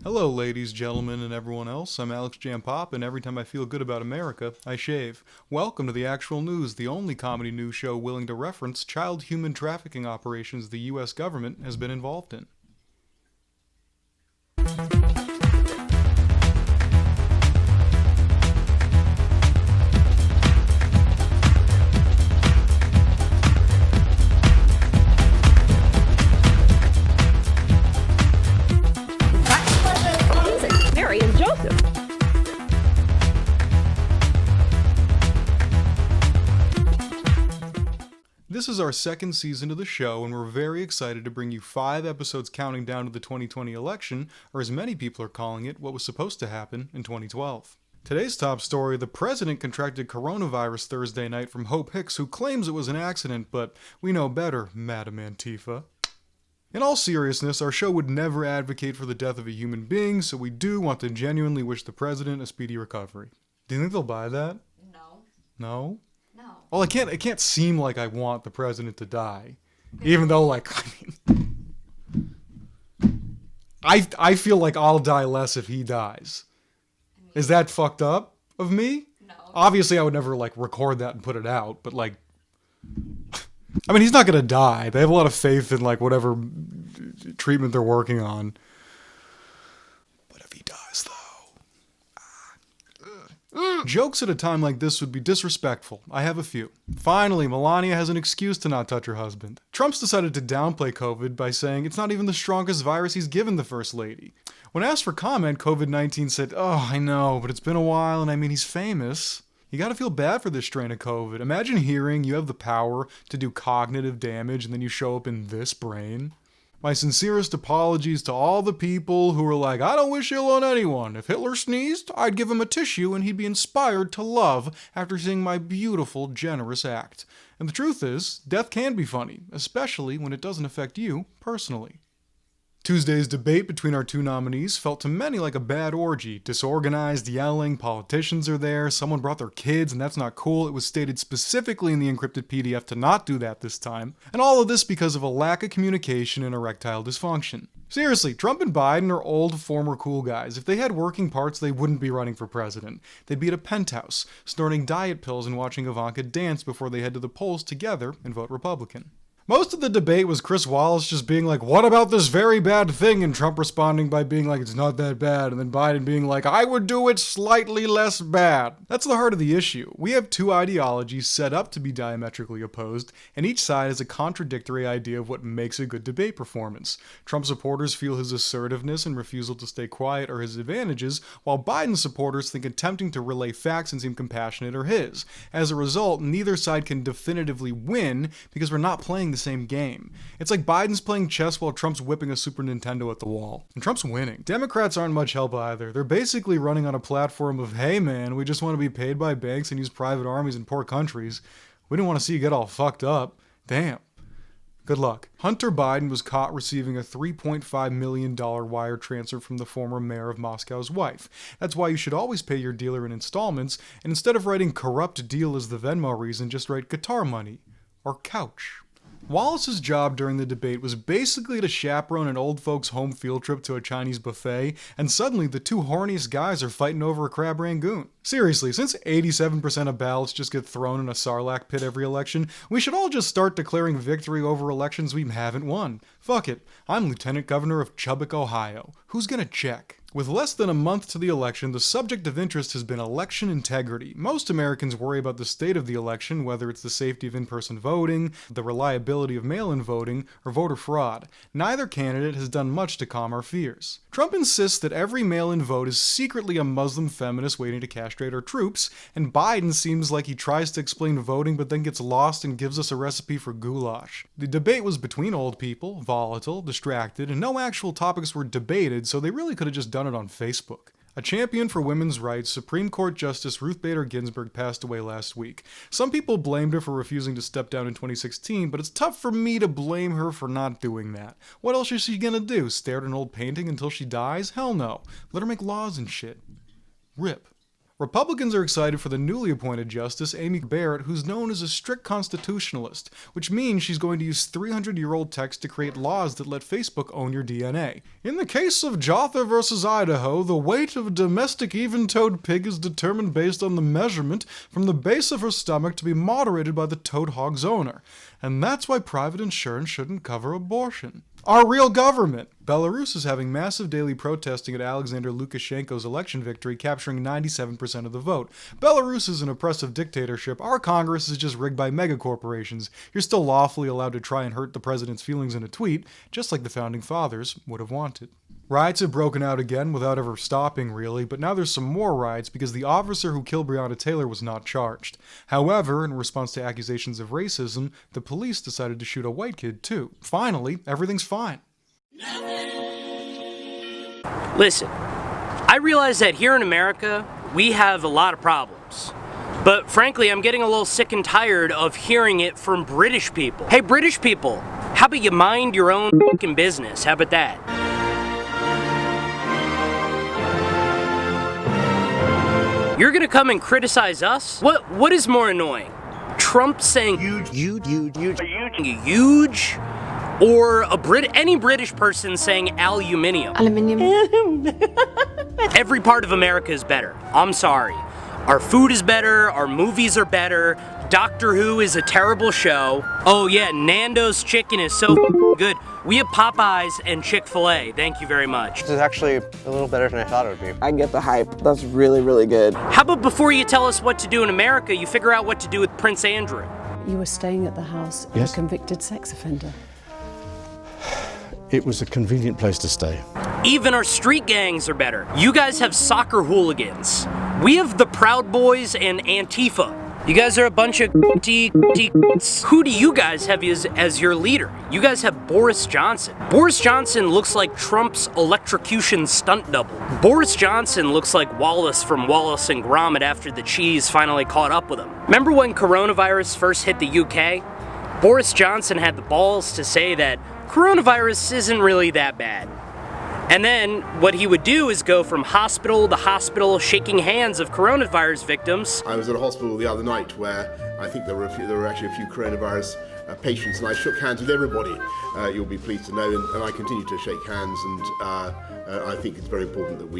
Hello, ladies, gentlemen, and everyone else. I'm Alex Giampapa, and every time I feel good about America, I shave. Welcome to The Actual News, the only comedy news show willing to reference child human trafficking operations the U.S. government has been involved in. This is our second season of the show, and we're very excited to bring you 5 episodes counting down to the 2020 election, or as many people are calling it, what was supposed to happen in 2012. Today's top story, the president contracted coronavirus Thursday night from Hope Hicks, who claims it was an accident, but we know better, Madam Antifa. In all seriousness, our show would never advocate for the death of a human being, so we do want to genuinely wish the president a speedy recovery. Do you think they'll buy that? No. No? No. Well, it can't seem like I want the president to die. Even though, like, I feel like I'll die less if he dies. Is that fucked up of me? No. Obviously, I would never, like, record that and put it out, but, like, I mean, he's not gonna die. They have a lot of faith in, like, whatever treatment they're working on. But if he dies, though... Jokes at a time like this would be disrespectful. I have a few. Finally, Melania has an excuse to not touch her husband. Trump's decided to downplay COVID by saying it's not even the strongest virus he's given the First Lady. When asked for comment, COVID-19 said, "Oh, I know, but it's been a while, and I mean, he's famous." You gotta feel bad for this strain of COVID. Imagine hearing you have the power to do cognitive damage, and then you show up in this brain. My sincerest apologies to all the people who were like, I don't wish ill on anyone. If Hitler sneezed, I'd give him a tissue and he'd be inspired to love after seeing my beautiful, generous act. And the truth is, death can be funny, especially when it doesn't affect you personally. Tuesday's debate between our two nominees felt to many like a bad orgy. Disorganized, yelling, politicians are there, someone brought their kids, and that's not cool. It was stated specifically in the encrypted PDF to not do that this time. And all of this because of a lack of communication and erectile dysfunction. Seriously, Trump and Biden are old, former cool guys. If they had working parts, they wouldn't be running for president. They'd be at a penthouse, snorting diet pills and watching Ivanka dance before they head to the polls together and vote Republican. Most of the debate was Chris Wallace just being like, what about this very bad thing? And Trump responding by being like, it's not that bad. And then Biden being like, I would do it slightly less bad. That's the heart of the issue. We have two ideologies set up to be diametrically opposed, and each side has a contradictory idea of what makes a good debate performance. Trump supporters feel his assertiveness and refusal to stay quiet are his advantages, while Biden supporters think attempting to relay facts and seem compassionate are his. As a result, neither side can definitively win because we're not playing the same game. It's like Biden's playing chess while Trump's whipping a Super Nintendo at the wall. And Trump's winning. Democrats aren't much help either. They're basically running on a platform of, hey man, we just want to be paid by banks and use private armies in poor countries. We didn't want to see you get all fucked up. Damn. Good luck. Hunter Biden was caught receiving a $3.5 million wire transfer from the former mayor of Moscow's wife. That's why you should always pay your dealer in installments, and instead of writing corrupt deal as the Venmo reason, just write guitar money. Or couch. Wallace's job during the debate was basically to chaperone an old folks' home field trip to a Chinese buffet, and suddenly the two horniest guys are fighting over a crab rangoon. Seriously, since 87% of ballots just get thrown in a sarlacc pit every election, we should all just start declaring victory over elections we haven't won. Fuck it, I'm Lieutenant Governor of Chubbuck, Ohio. Who's gonna check? With less than a month to the election, the subject of interest has been election integrity. Most Americans worry about the state of the election, whether it's the safety of in-person voting, the reliability of mail-in voting, or voter fraud. Neither candidate has done much to calm our fears. Trump insists that every mail-in vote is secretly a Muslim feminist waiting to castrate our troops, and Biden seems like he tries to explain voting but then gets lost and gives us a recipe for goulash. The debate was between old people, volatile, distracted, and no actual topics were debated, so they really could have just done it on Facebook. A champion for women's rights, Supreme Court Justice Ruth Bader Ginsburg passed away last week. Some people blamed her for refusing to step down in 2016, but it's tough for me to blame her for not doing that. What else is she gonna do? Stare at an old painting until she dies? Hell no. Let her make laws and shit. RIP. Republicans are excited for the newly appointed Justice Amy Barrett, who's known as a strict constitutionalist, which means she's going to use 300-year-old text to create laws that let Facebook own your DNA. In the case of Jotha versus Idaho, the weight of a domestic even-toed pig is determined based on the measurement from the base of her stomach to be moderated by the toad hog's owner. And that's why private insurance shouldn't cover abortion. Our real government! Belarus is having massive daily protesting at Alexander Lukashenko's election victory, capturing 97% of the vote. Belarus is an oppressive dictatorship. Our Congress is just rigged by megacorporations. You're still lawfully allowed to try and hurt the president's feelings in a tweet, just like the founding fathers would have wanted. Riots have broken out again without ever stopping, really, but now there's some more riots because the officer who killed Breonna Taylor was not charged. However, in response to accusations of racism, the police decided to shoot a white kid too. Finally, everything's fine. Listen, I realize that here in America, we have a lot of problems. But frankly, I'm getting a little sick and tired of hearing it from British people. Hey, British people, how about you mind your own fucking business? How about that? You're gonna come and criticize us? What is more annoying? Trump saying huge, or any British person saying aluminium? Every part of America is better. I'm sorry. Our food is better, our movies are better, Doctor Who is a terrible show. Oh yeah, Nando's chicken is so good. We have Popeyes and Chick-fil-A. Thank you very much. This is actually a little better than I thought it would be. I get the hype. That's really, really good. How about before you tell us what to do in America, you figure out what to do with Prince Andrew? You were staying at the house of a convicted sex offender. It was a convenient place to stay. Even our street gangs are better. You guys have soccer hooligans. We have the Proud Boys and Antifa. You guys are a bunch of Who do you guys have as your leader? You guys have Boris Johnson. Boris Johnson looks like Trump's electrocution stunt double. Boris Johnson looks like Wallace from Wallace and Gromit after the cheese finally caught up with him. Remember when coronavirus first hit the UK? Boris Johnson had the balls to say that coronavirus isn't really that bad. And then what he would do is go from hospital to hospital shaking hands of coronavirus victims. I was at a hospital the other night where I think there were actually a few coronavirus patients, and I shook hands with everybody, you'll be pleased to know, and I continue to shake hands, and I think it's very important that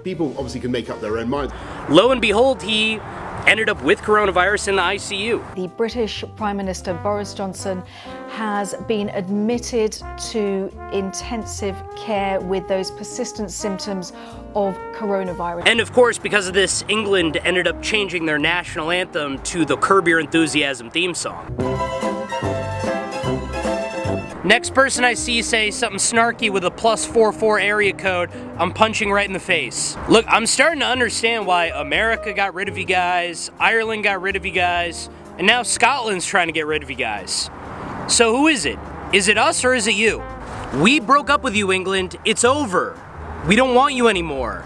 people obviously can make up their own minds. Lo and behold, he ended up with coronavirus in the ICU. The British Prime Minister Boris Johnson has been admitted to intensive care with those persistent symptoms of coronavirus. And of course, because of this, England ended up changing their national anthem to the Curb Your Enthusiasm theme song. Next person I see say something snarky with a +44 area code, I'm punching right in the face. Look, I'm starting to understand why America got rid of you guys, Ireland got rid of you guys, and now Scotland's trying to get rid of you guys. So who is it? Is it us or is it you? We broke up with you, England. It's over. We don't want you anymore.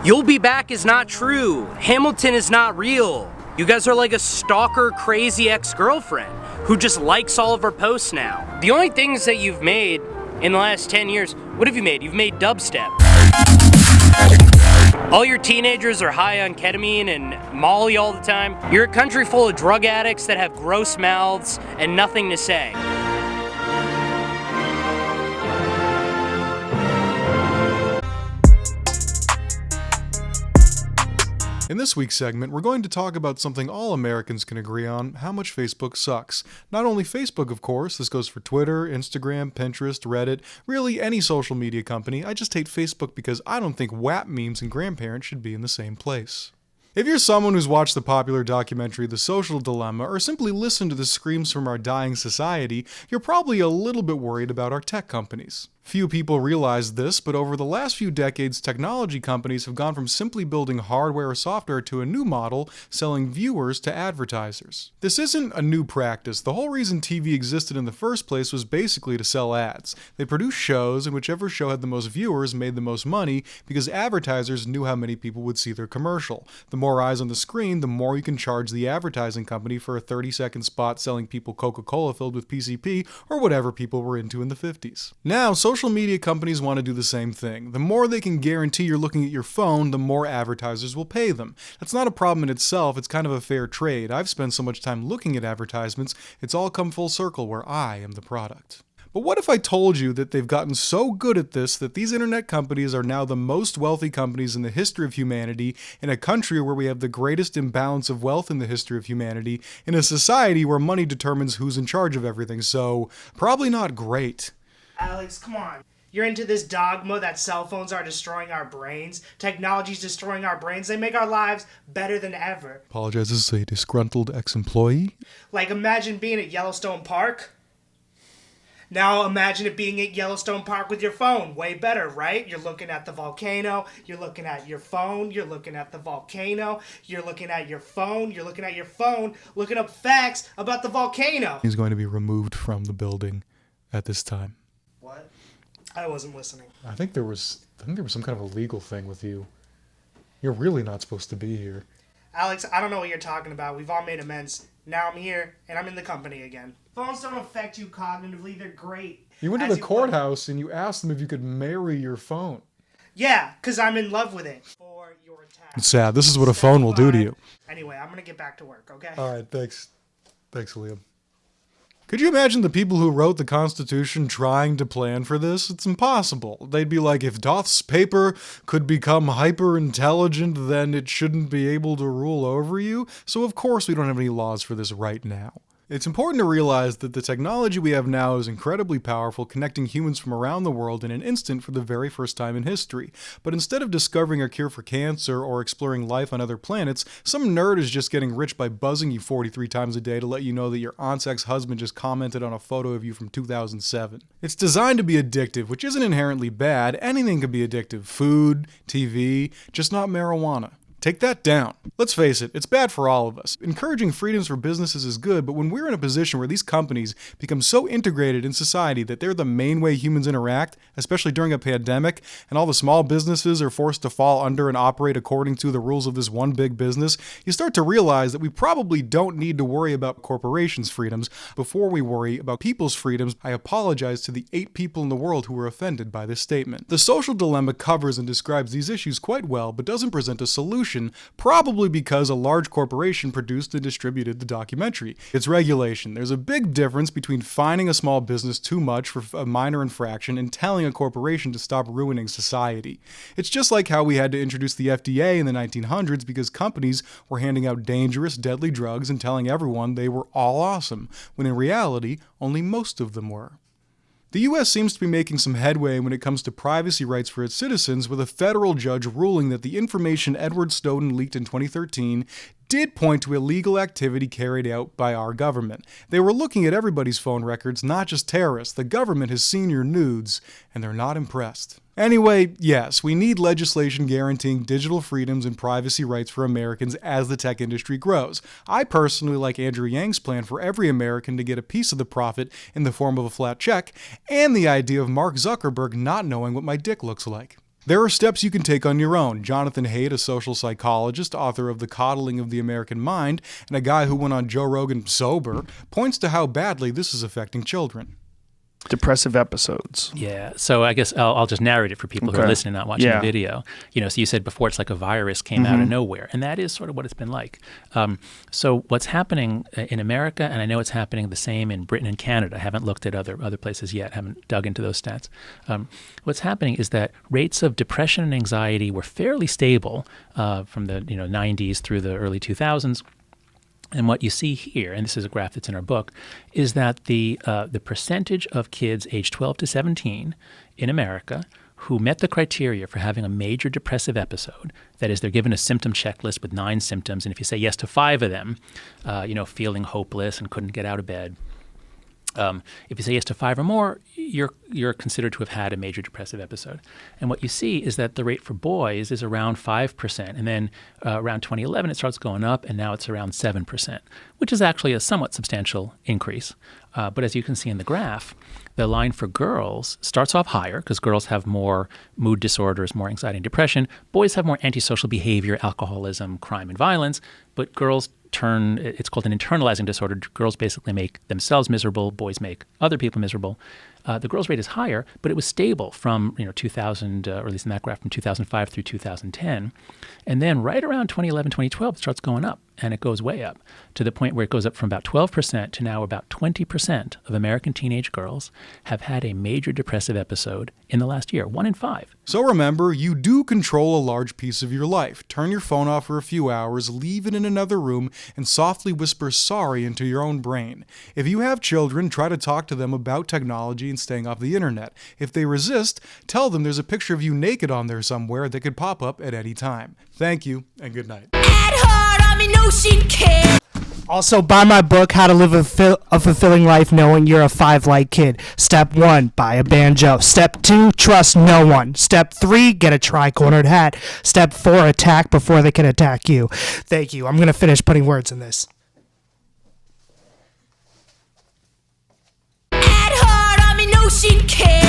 You'll be back is not true. Hamilton is not real. You guys are like a stalker, crazy ex-girlfriend who just likes all of our posts now. The only things that you've made in the last 10 years, what have you made? You've made dubstep. All your teenagers are high on ketamine and Molly all the time. You're a country full of drug addicts that have gross mouths and nothing to say. In this week's segment, we're going to talk about something all Americans can agree on, how much Facebook sucks. Not only Facebook, of course, this goes for Twitter, Instagram, Pinterest, Reddit, really any social media company. I just hate Facebook because I don't think WAP memes and grandparents should be in the same place. If you're someone who's watched the popular documentary The Social Dilemma, or simply listened to the screams from our dying society, you're probably a little bit worried about our tech companies. Few people realize this, but over the last few decades, technology companies have gone from simply building hardware or software to a new model, selling viewers to advertisers. This isn't a new practice. The whole reason TV existed in the first place was basically to sell ads. They produced shows, and whichever show had the most viewers made the most money because advertisers knew how many people would see their commercial. The more eyes on the screen, the more you can charge the advertising company for a 30-second spot selling people Coca-Cola filled with PCP or whatever people were into in the 50s. Now, social social media companies want to do the same thing. The more they can guarantee you're looking at your phone, the more advertisers will pay them. That's not a problem in itself, it's kind of a fair trade. I've spent so much time looking at advertisements, it's all come full circle where I am the product. But what if I told you that they've gotten so good at this that these internet companies are now the most wealthy companies in the history of humanity, in a country where we have the greatest imbalance of wealth in the history of humanity, in a society where money determines who's in charge of everything, so probably not great. Alex, come on. You're into this dogma that cell phones are destroying our brains. Technology's destroying our brains. They make our lives better than ever. Apologizes a disgruntled ex-employee. Like, imagine being at Yellowstone Park. Now imagine it being at Yellowstone Park with your phone. Way better, right? You're looking at the volcano. You're looking at your phone. You're looking at the volcano. You're looking at your phone. You're looking at your phone, looking up facts about the volcano. He's going to be removed from the building at this time. What? I wasn't listening. I think there was some kind of a legal thing with you. You're really not supposed to be here. Alex, I don't know what you're talking about. We've all made amends. Now I'm here, and I'm in the company again. Phones don't affect you cognitively. They're great. You went to the courthouse and you asked them if you could marry your phone. Yeah, because I'm in love with it. For your attack. It's sad. This is what a phone will do to you. Anyway, I'm going to get back to work, okay? All right, thanks. Thanks, Liam. Could you imagine the people who wrote the Constitution trying to plan for this? It's impossible. They'd be like, if Doth's paper could become hyper-intelligent, then it shouldn't be able to rule over you. So of course we don't have any laws for this right now. It's important to realize that the technology we have now is incredibly powerful, connecting humans from around the world in an instant for the very first time in history. But instead of discovering a cure for cancer or exploring life on other planets, some nerd is just getting rich by buzzing you 43 times a day to let you know that your aunt's ex-husband just commented on a photo of you from 2007. It's designed to be addictive, which isn't inherently bad. Anything can be addictive. Food, TV, just not marijuana. Take that down. Let's face it, it's bad for all of us. Encouraging freedoms for businesses is good, but when we're in a position where these companies become so integrated in society that they're the main way humans interact, especially during a pandemic, and all the small businesses are forced to fall under and operate according to the rules of this one big business, you start to realize that we probably don't need to worry about corporations' freedoms before we worry about people's freedoms. I apologize to the 8 people in the world who were offended by this statement. The Social Dilemma covers and describes these issues quite well, but doesn't present a solution, probably because a large corporation produced and distributed the documentary. It's regulation. There's a big difference between fining a small business too much for a minor infraction and telling a corporation to stop ruining society. It's just like how we had to introduce the FDA in the 1900s because companies were handing out dangerous, deadly drugs and telling everyone they were all awesome, when in reality, only most of them were. The U.S. seems to be making some headway when it comes to privacy rights for its citizens, with a federal judge ruling that the information Edward Snowden leaked in 2013 did point to illegal activity carried out by our government. They were looking at everybody's phone records, not just terrorists. The government has seen your nudes, and they're not impressed. Anyway, yes, we need legislation guaranteeing digital freedoms and privacy rights for Americans as the tech industry grows. I personally like Andrew Yang's plan for every American to get a piece of the profit in the form of a flat check, and the idea of Mark Zuckerberg not knowing what my dick looks like. There are steps you can take on your own. Jonathan Haidt, a social psychologist, author of The Coddling of the American Mind, and a guy who went on Joe Rogan sober, points to how badly this is affecting children. Depressive episodes. Yeah, so I guess I'll just narrate it for people who are listening, not watching the video. You know, so you said before it's like a virus came out of nowhere, and that is sort of what it's been like. So what's happening in America, and I know it's happening the same in Britain and Canada. I haven't looked at other places yet, haven't dug into those stats. What's happening is that rates of depression and anxiety were fairly stable from the 90s through the early 2000s. And what you see here, and this is a graph that's in our book, is that the percentage of kids aged 12 to 17 in America who met the criteria for having a major depressive episode, that is, they're given a symptom checklist with 9 symptoms, and if you say yes to 5 of them, feeling hopeless and couldn't get out of bed, if you say yes to 5 or more, you're considered to have had a major depressive episode. And what you see is that the rate for boys is around 5%, and then around 2011 it starts going up, and now it's around 7%, which is actually a somewhat substantial increase. But as you can see in the graph, the line for girls starts off higher because girls have more mood disorders, more anxiety and depression. Boys have more antisocial behavior, alcoholism, crime, and violence, but girls it's called an internalizing disorder. Girls basically make themselves miserable, boys make other people miserable. The girls' rate is higher, but it was stable from 2000, or at least in that graph, from 2005 through 2010. And then right around 2011, 2012, it starts going up, and it goes way up to the point where it goes up from about 12% to now about 20% of American teenage girls have had a major depressive episode in the last year, 1 in 5. So remember, you do control a large piece of your life. Turn your phone off for a few hours, leave it in another room, and softly whisper sorry into your own brain. If you have children, try to talk to them about technology and staying off the internet. If they resist, tell them there's a picture of you naked on there somewhere that could pop up at any time. Thank you, and good night. Also, buy my book, How to Live a Fulfilling Life Knowing You're a 5-Like Kid. Step 1, buy a banjo. Step 2, trust no one. Step 3, get a tri-cornered hat. Step 4, attack before they can attack you. Thank you. I'm going to finish putting words in this. At heart, I'm an ocean kid.